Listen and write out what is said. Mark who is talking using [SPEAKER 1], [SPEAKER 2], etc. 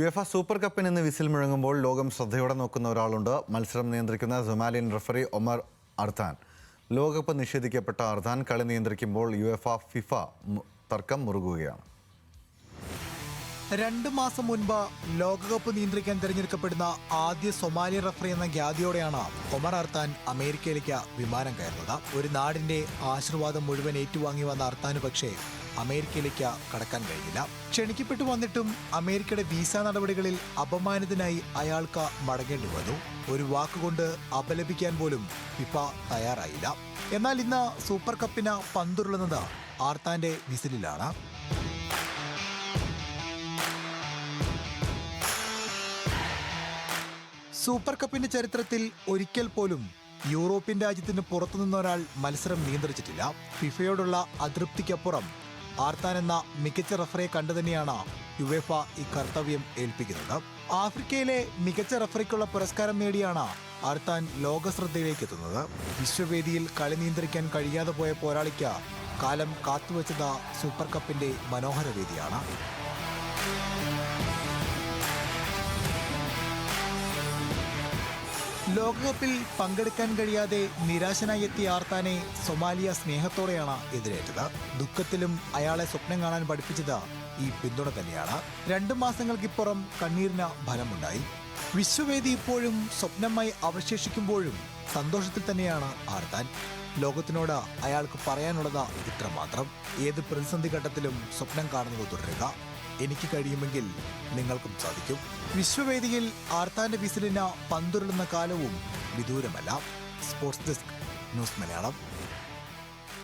[SPEAKER 1] യുഎഫ super കപ്പിന് ഇന്ന് whistle മുഴങ്ങുമ്പോൾ ലോകം ശ്രദ്ധയോടെ നോക്കുന്ന ഒരാളുണ്ട്. മത്സരം നിയന്ത്രിക്കുന്ന സൊമാലിയൻ റഫറി ഒമർ അർത്താൻ. ലോകകപ്പ് നിഷേധിക്കപ്പെട്ട അർത്താൻ കളി നിയന്ത്രിക്കുമ്പോൾ ഫിഫ തർക്കം മുറുകുകയാണ്.
[SPEAKER 2] 2 മാസം മുൻപ് ലോകകപ്പ് നിയന്ത്രിക്കാൻ തിരഞ്ഞെടുക്കപ്പെടുന്ന ആദ്യ സൊമാലിയൻ റഫറി എന്ന ഖ്യാതിയോടെയാണ് ഒമർ അർത്താൻ അമേരിക്കയിലേക്ക് വിമാനം കയറുന്നത്. ഒരു നാടിന്റെ ആശീർവാദം മുഴുവൻ ഏറ്റുവാങ്ങി വന്ന അർത്താന് പക്ഷേ അമേരിക്കയിലേക്ക് കടക്കാൻ കഴിഞ്ഞില്ല. ക്ഷണിക്കപ്പെട്ടു വന്നിട്ടും അമേരിക്കയുടെ വിസ നടപടികളിൽ അപമാനിതനായി അയാൾക്ക് മടങ്ങേണ്ടി വന്നു. ഒരു വാക്കുകൊണ്ട് അപലപിക്കാൻ പോലും ഫിഫ തയ്യാറായില്ല. എന്നാൽ ഇന്ന് സൂപ്പർ കപ്പിന് പന്തുരുളുന്നത് അർത്താന്റെ വിസിലിലാണ്. സൂപ്പർ കപ്പിന്റെ ചരിത്രത്തിൽ ഒരിക്കൽ പോലും യൂറോപ്യൻ രാജ്യത്തിന് പുറത്തുനിന്ന ഒരാൾ മത്സരം നിയന്ത്രിച്ചിട്ടില്ല. ഫിഫയോടുള്ള അതൃപ്തിക്കപ്പുറം അർത്താൻ എന്ന മികച്ച റഫറിയെ കണ്ടുതന്നെയാണ് യുവേഫ ഈ കർത്തവ്യം ഏൽപ്പിക്കുന്നത്. ആഫ്രിക്കയിലെ മികച്ച റഫറിക്കുള്ള പുരസ്കാരം നേടിയാണ് അർത്താൻ ലോകശ്രദ്ധയിലേക്ക് എത്തുന്നത്. വിശ്വവേദിയിൽ കളി നിയന്ത്രിക്കാൻ കഴിയാതെ പോയ പോരാളിക്ക് കാലം കാത്തുവച്ചത് സൂപ്പർ കപ്പിന്റെ മനോഹര വേദിയാണ്. ലോകകപ്പിൽ പങ്കെടുക്കാൻ കഴിയാതെ നിരാശനായി എത്തിയ അർത്താനെ സൊമാലിയ സ്നേഹത്തോടെയാണ് എതിരേറ്റത്. ദുഃഖത്തിലും അയാളെ സ്വപ്നം കാണാൻ പഠിപ്പിച്ചത് ഈ പിന്തുണ തന്നെയാണ്. 2 മാസങ്ങൾക്കിപ്പുറം കണ്ണീരിന് ഫലമുണ്ടായി. വിശ്വവേദി ഇപ്പോഴും സ്വപ്നമായി അവശേഷിക്കുമ്പോഴും സന്തോഷത്തിൽ തന്നെയാണ് അർത്താൻ. ലോകത്തിനോട് അയാൾക്ക് പറയാനുള്ളത് ഇത്രമാത്രം: ഏത് പ്രതിസന്ധി ഘട്ടത്തിലും സ്വപ്നം കാണുന്നത് തുടരുക. എനിക്ക് കഴിയുമെങ്കിൽ നിങ്ങൾക്കും സാധിക്കും. വിശ്വവേദിയിൽ അർത്താന്റെ വിസിലിന് പന്തുരുളുന്ന കാലവും വിദൂരമല്ല. Sports desk, news Malayalam.